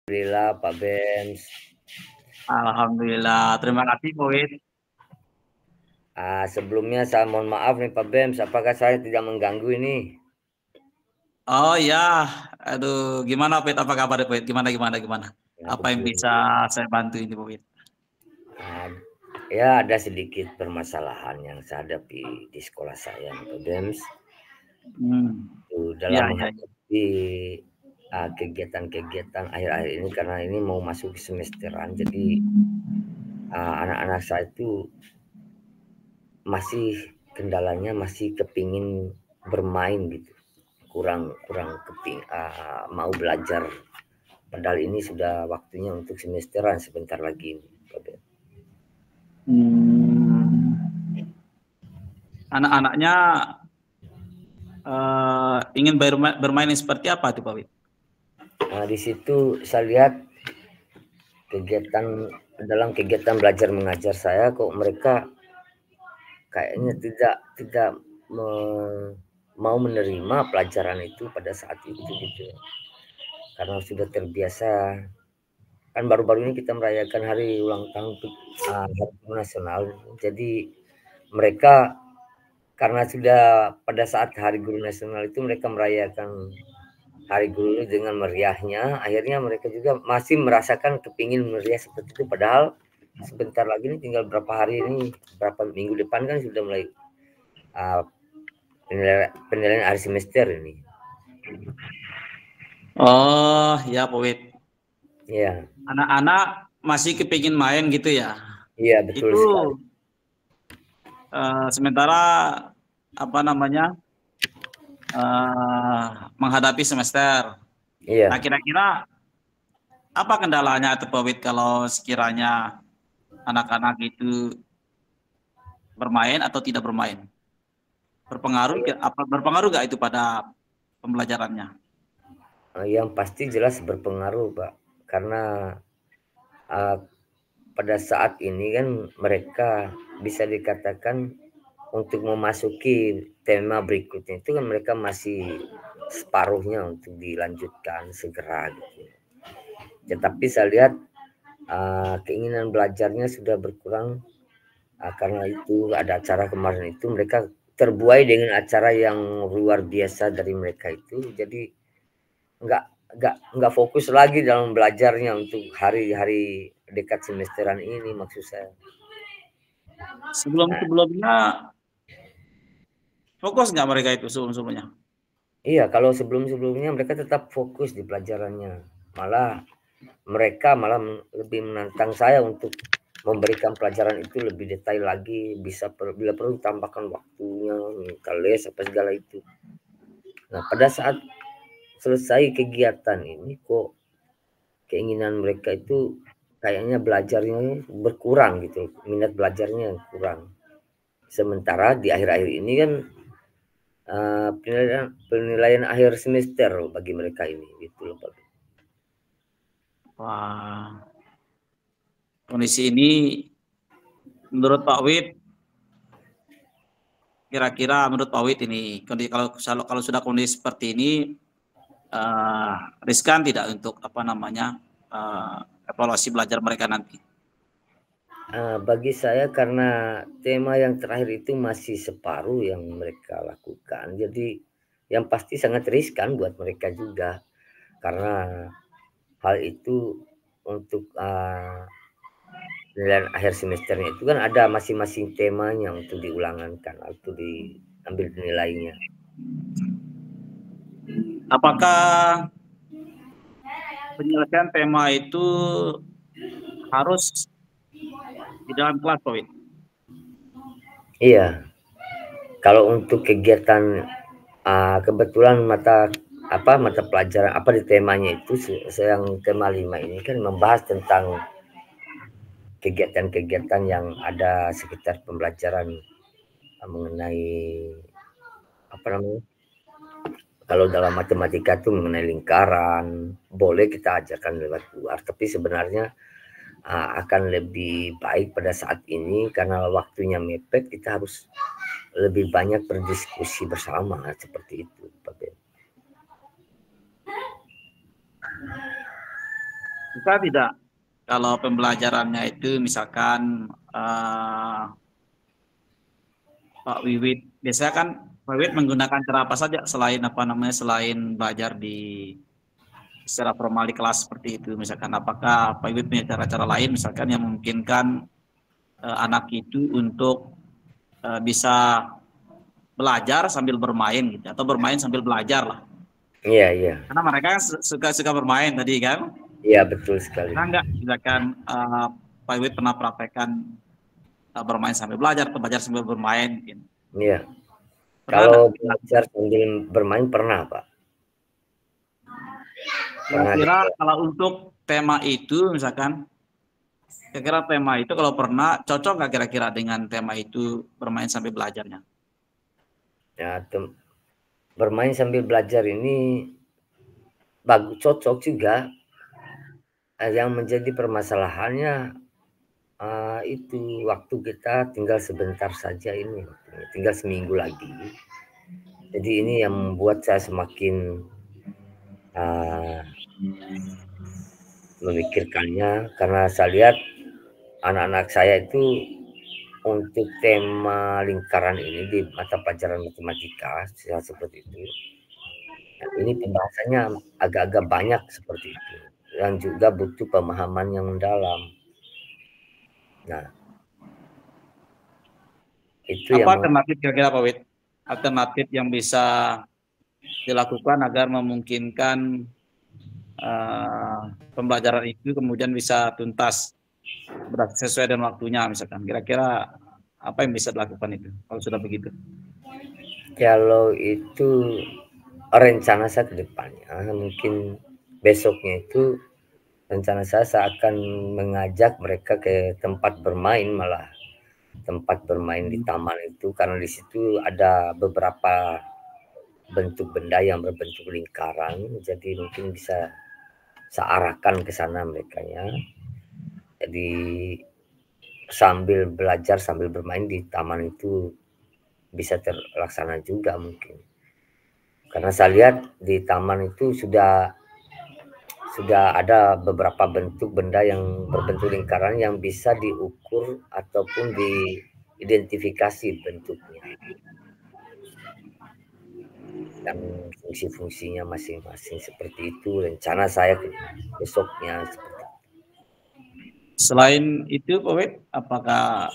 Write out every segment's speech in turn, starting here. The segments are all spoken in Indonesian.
Alhamdulillah Pak Bems. Alhamdulillah, terima kasih Pak Wid. Sebelumnya saya mohon maaf nih Pak Bems, apakah saya tidak mengganggu ini? Oh ya, aduh, gimana Pak Wid? Apa kabar Pak Wid? Gimana? Ya, Apa yang bisa saya bantu ini Pak Wid? Ya ada sedikit permasalahan yang saya hadapi di sekolah saya Pak Bems. Ya, Dalam ya. menghadapi kegiatan-kegiatan akhir-akhir ini karena ini mau masuk semesteran, jadi anak-anak saya itu kendalanya masih kepingin bermain gitu, kurang kurang mau belajar. Padahal ini sudah waktunya untuk semesteran sebentar lagi ini. Anak-anaknya ingin bermain seperti apa tuh Pak Wid? Di situ saya lihat dalam kegiatan belajar mengajar saya kok mereka kayaknya tidak mau menerima pelajaran itu pada saat itu gitu. Karena sudah terbiasa, kan baru-baru ini kita merayakan hari ulang tahun Hari Guru Nasional. Jadi mereka karena sudah pada saat Hari Guru Nasional itu mereka merayakan Hari Guru ini dengan meriahnya, akhirnya mereka juga masih merasakan kepingin meriah seperti itu. Padahal sebentar lagi ini tinggal berapa hari ini, berapa minggu depan kan sudah mulai penilaian akhir semester ini. Oh ya Pak Wid. Iya. Anak-anak masih kepingin main gitu ya? Iya betul Itu sekali. sementara apa namanya menghadapi semester. Nah, Iya. kira-kira apa kendalanya itu Pak Wid kalau sekiranya anak-anak itu bermain atau tidak bermain? Berpengaruh nggak itu pada pembelajarannya? Yang pasti jelas berpengaruh, Pak. Karena uh, pada saat ini kan mereka bisa dikatakan untuk memasuki tema berikutnya itu kan mereka masih separuhnya untuk dilanjutkan segera gitu. Tetapi saya lihat keinginan belajarnya sudah berkurang karena itu ada acara kemarin itu mereka terbuai dengan acara yang luar biasa dari mereka itu, jadi nggak nggak fokus lagi dalam belajarnya untuk hari-hari dekat semesteran ini maksud saya. Sebelum-sebelumnya fokus nggak mereka itu sebelum-sebelumnya? Iya, kalau sebelum-sebelumnya mereka tetap fokus di pelajarannya. Malah mereka malah lebih menantang saya untuk memberikan pelajaran itu lebih detail lagi, bisa bila perlu tambahkan waktunya, minta les apa segala itu. Nah, pada saat selesai kegiatan ini kok keinginan mereka itu kayaknya belajarnya berkurang gitu, minat belajarnya kurang. Sementara di akhir-akhir ini kan penilaian akhir semester bagi mereka ini gitu loh Pak. Wah, kondisi ini menurut Pak Wid, kira-kira menurut Pak Wid ini kalau sudah kondisi seperti ini riskan tidak untuk apa namanya evaluasi belajar mereka nanti? Bagi saya karena tema yang terakhir itu masih separuh yang mereka lakukan, jadi yang pasti sangat riskan buat mereka juga karena hal itu untuk penilaian akhir semesternya itu kan ada masing-masing temanya untuk diulangankan atau diambil nilainya. Apakah penyelesaian tema itu harus di dalam kelas, Pak Wid? Iya, kalau untuk kegiatan kebetulan mata pelajaran apa di temanya itu yang tema 5 ini kan membahas tentang kegiatan-kegiatan yang ada sekitar pembelajaran mengenai apa namanya, kalau dalam matematika itu mengenai lingkaran, boleh kita ajarkan lewat luar, tapi sebenarnya akan lebih baik pada saat ini karena waktunya mepet, kita harus lebih banyak berdiskusi bersama seperti itu, Pak Ben. Bisa tidak kalau pembelajarannya itu misalkan Pak Wiwit, biasanya kan Pak Wiwit menggunakan cara apa saja selain selain belajar secara formal di kelas seperti itu, misalkan apakah Pak Wiwit punya cara-cara lain misalkan yang memungkinkan anak itu untuk bisa belajar sambil bermain gitu atau bermain sambil belajar lah. Iya, iya. Karena mereka kan suka bermain tadi kan. Iya, betul sekali. Pernah nggak misalkan Pak Wiwit pernah praktekkan bermain sambil belajar atau belajar sambil bermain gitu. Iya. Pernah Kalau nggak? belajar sambil bermain pernah, Pak. Pernah Kira-kira dengar. kalau untuk tema itu misalkan, kira-kira tema itu kalau pernah cocok nggak kira-kira dengan tema itu bermain sambil belajarnya? Ya, bermain sambil belajar ini bagus, cocok juga. Yang menjadi permasalahannya itu waktu kita tinggal sebentar saja ini, tinggal seminggu lagi. Jadi ini yang membuat saya semakin memikirkannya karena saya lihat anak-anak saya itu untuk tema lingkaran ini di mata pelajaran matematika seperti itu. Ini pembahasannya agak-agak banyak seperti itu yang juga butuh pemahaman yang mendalam. Nah, itu Apa yang alternatif kira-kira Pak Wid? Alternatif yang bisa dilakukan agar memungkinkan pembelajaran itu kemudian bisa tuntas sesuai dengan waktunya misalkan. Kira-kira apa yang bisa dilakukan itu kalau sudah begitu? kalau itu rencana saya ke depannya mungkin besoknya itu rencana saya akan mengajak mereka ke tempat bermain, malah tempat bermain di taman itu karena di situ ada beberapa bentuk benda yang berbentuk lingkaran, jadi mungkin bisa saya arahkan ke sana mereka ya. Jadi sambil belajar sambil bermain di taman itu bisa terlaksana juga mungkin. Karena saya lihat di taman itu sudah ada beberapa bentuk benda yang berbentuk lingkaran yang bisa diukur ataupun diidentifikasi bentuknya dan fungsi-fungsinya masing-masing seperti itu rencana saya besoknya. Selain itu Pak Wid, apakah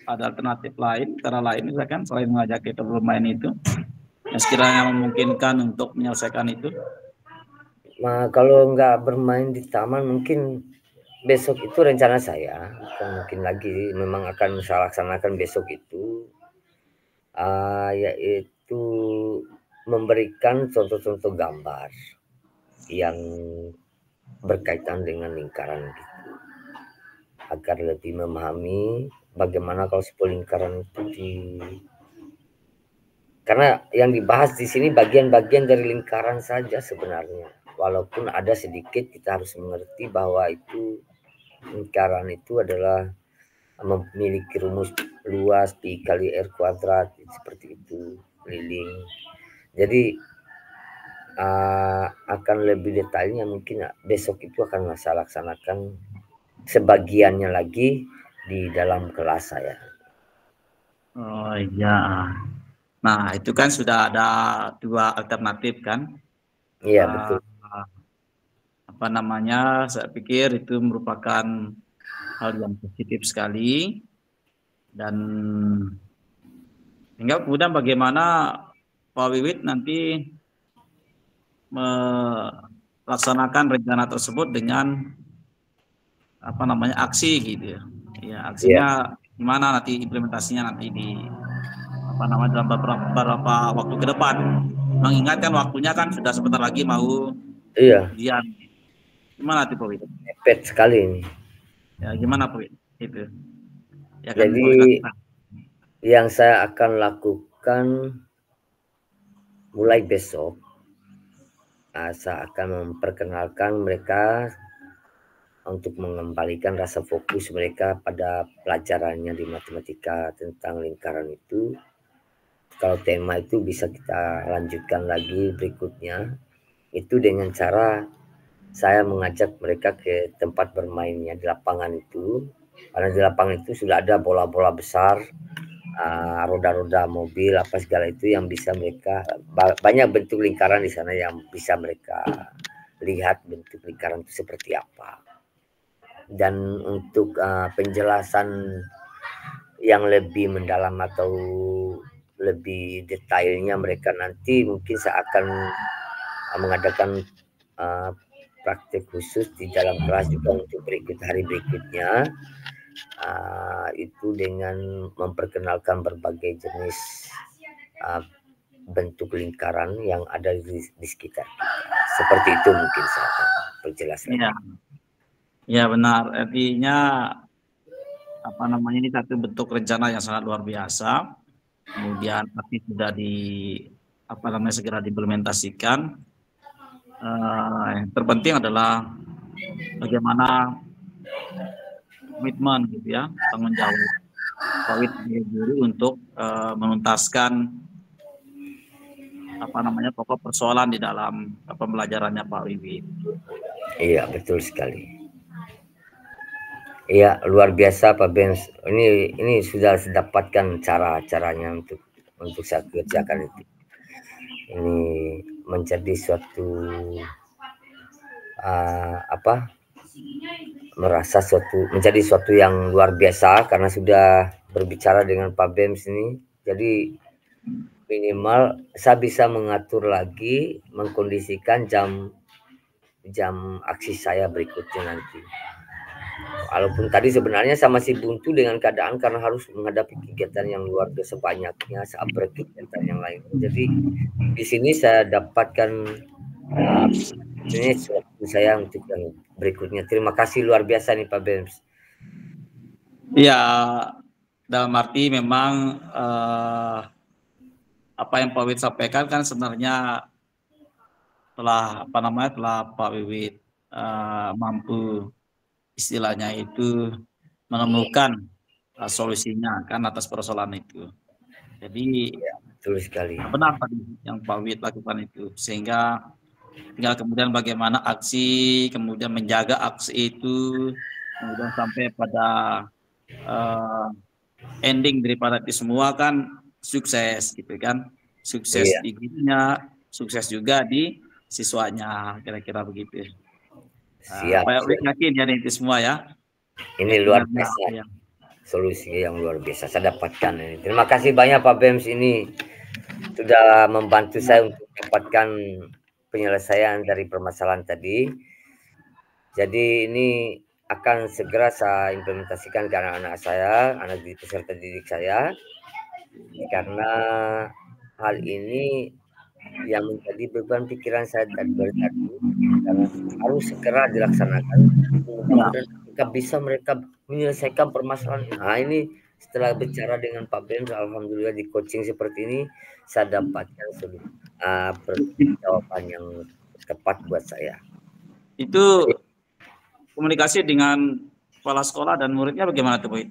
ada alternatif lain, cara lain misalkan selain mengajak kita bermain itu yang sekiranya memungkinkan untuk menyelesaikan itu? Nah, kalau nggak bermain di taman mungkin besok itu rencana saya bukan mungkin lagi memang akan saya laksanakan besok itu yaitu memberikan contoh-contoh gambar yang berkaitan dengan lingkaran gitu agar lebih memahami bagaimana kalau sebuah lingkaran itu karena yang dibahas di sini bagian-bagian dari lingkaran saja sebenarnya. Walaupun ada sedikit kita harus mengerti bahwa itu lingkaran itu adalah memiliki rumus luas pi kali r kuadrat seperti itu keliling. Jadi akan lebih detailnya mungkin besok itu akan saya laksanakan sebagiannya lagi di dalam kelas saya. Oh iya. Nah itu kan sudah ada dua alternatif kan. Iya betul. Apa namanya? Saya pikir itu merupakan hal yang positif sekali dan tinggal kemudian bagaimana Pak Wiwit nanti melaksanakan rencana tersebut dengan apa namanya aksi gitu ya. Ya Iya. aksinya gimana nanti implementasinya nanti di apa namanya dalam beberapa waktu ke depan. Mengingatkan waktunya kan sudah sebentar lagi mau Iya. ujian. Gimana tuh Pak Wiwit? Mepet sekali ini. Ya gimana Pak Wiwit? Itu. Ya kan Jadi Pak Wiwit lakukan. yang saya akan lakukan mulai besok, saya akan memperkenalkan mereka untuk mengembalikan rasa fokus mereka pada pelajarannya di matematika tentang lingkaran itu. Kalau tema itu bisa kita lanjutkan lagi berikutnya, itu dengan cara saya mengajak mereka ke tempat bermainnya di lapangan itu, karena di lapangan itu sudah ada bola-bola besar, roda-roda mobil apa segala itu yang bisa mereka, banyak bentuk lingkaran di sana yang bisa mereka lihat bentuk lingkaran itu seperti apa. Dan untuk penjelasan yang lebih mendalam atau lebih detailnya mereka nanti mungkin saya akan mengadakan praktek khusus di dalam kelas juga untuk hari berikutnya, itu dengan memperkenalkan berbagai jenis bentuk lingkaran yang ada di sekitar kita. Seperti itu mungkin saya perjelas lagi. Ya benar, artinya apa namanya, ini satu bentuk rencana yang sangat luar biasa, kemudian pasti sudah segera diimplementasikan. Yang terpenting adalah bagaimana komitmen gitu ya, tanggung jawab Pak Wid guru untuk menuntaskan pokok persoalan di dalam pembelajarannya Pak Wiwit. Iya, betul sekali. Iya, luar biasa Pak Benz. Ini sudah saya dapatkan cara-caranya untuk saya kerjakan itu. Ini menjadi suatu menjadi suatu yang luar biasa karena sudah berbicara dengan Pak Benz ini. Jadi minimal saya bisa mengatur lagi, mengkondisikan jam aksi saya berikutnya nanti. Walaupun tadi sebenarnya saya masih buntu dengan keadaan karena harus menghadapi kegiatan yang luar biasa banyaknya saat kegiatan yang lain. Jadi di sini saya dapatkan ini suatu saya untuk yang berikutnya. Terima kasih luar biasa nih Pak Benz. Ya, dalam arti memang apa yang Pak Wiwit sampaikan kan sebenarnya telah Pak Wiwit mampu istilahnya itu menemukan solusinya kan atas persoalan itu. Jadi ya, betul sekali. Benar tadi yang Pak Wiwit lakukan itu, sehingga tinggal kemudian bagaimana aksi, kemudian menjaga aksi itu, kemudian sampai pada ending daripada itu semua kan sukses gitu kan, sukses di gurunya, sukses juga di siswanya, kira-kira begitu. Siap. Pak Wiwit yakin ya itu semua ya. Ini luar biasa. Ya. Solusi yang luar biasa saya dapatkan ini. Terima kasih banyak Pak Bems, ini sudah membantu saya untuk mendapatkan penyelesaian dari permasalahan tadi. Jadi ini akan segera saya implementasikan ke anak-anak saya, anak peserta didik saya, karena hal ini yang menjadi beban pikiran saya dari tadi, karena harus segera dilaksanakan. Mudah-mudahan mereka menyelesaikan permasalahan. Nah, ini setelah bicara dengan Pak Ben, alhamdulillah di coaching seperti ini saya dapatkan jawaban yang tepat buat saya. Itu komunikasi dengan kepala sekolah dan muridnya bagaimana tuh, Pak,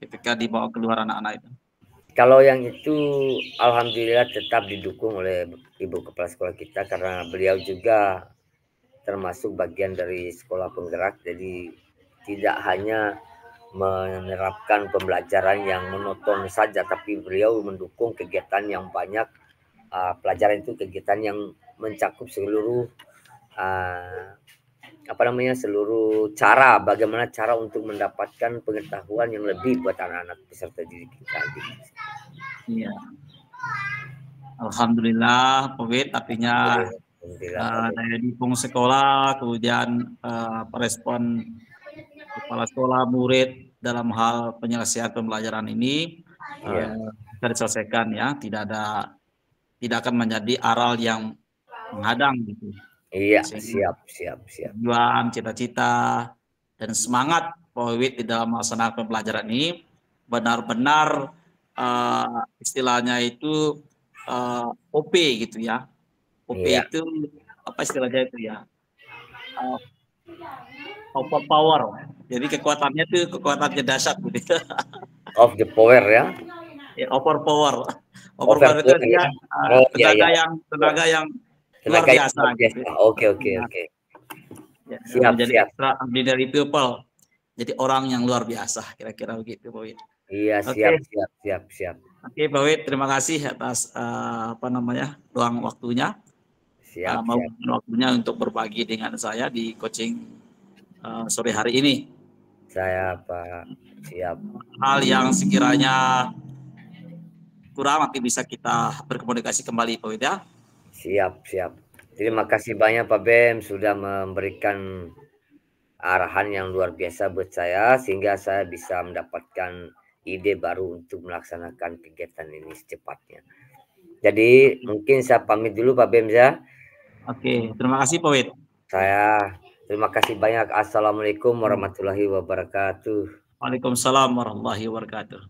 ketika dibawa keluar anak-anak itu? Kalau yang itu alhamdulillah tetap didukung oleh Ibu Kepala Sekolah kita, karena beliau juga termasuk bagian dari sekolah penggerak, jadi tidak hanya menerapkan pembelajaran yang monoton saja, tapi beliau mendukung kegiatan yang banyak. Pelajaran itu kegiatan yang mencakup seluruh seluruh cara, bagaimana cara untuk mendapatkan pengetahuan yang lebih buat anak-anak peserta didik kita. Iya. Alhamdulillah, Pak Wid, artinya dari dukung sekolah, kemudian respon kepala sekolah, murid dalam hal penyelesaian pembelajaran ini bisa diselesaikan ya, tidak akan menjadi aral yang menghadang gitu. Iya, siap. Tujuan, cita-cita, dan semangat Pak Wid di dalam melaksanakan pembelajaran ini benar-benar istilahnya itu OP gitu ya. OP itu apa istilahnya itu ya? Overpower. Jadi kekuatannya itu kekuatannya dahsyat gitu. Of the power ya. Ya, overpower. Overpower itu dia tenaga yang luar biasa. Gitu. Oke. Ya, Siap, menjadi siap. extraordinary people. Jadi orang yang luar biasa, kira-kira begitu, Pak Wid. Iya, siap, Oke, siap, siap, siap. oke, Pak Wid, terima kasih atas apa namanya ruang waktunya, Siap, mau siap. waktunya untuk berbagi dengan saya di coaching sore hari ini. Saya Pak, siap. Hal yang sekiranya kurang nanti bisa kita berkomunikasi kembali, Pak Wid ya. Siap, siap. Terima kasih banyak Pak Bem sudah memberikan arahan yang luar biasa buat saya sehingga saya bisa mendapatkan ide baru untuk melaksanakan kegiatan ini secepatnya. Jadi mungkin saya pamit dulu Pak Bem ya. Oke, terima kasih Pak Wid. Saya terima kasih banyak. Assalamualaikum warahmatullahi wabarakatuh. Waalaikumsalam warahmatullahi wabarakatuh.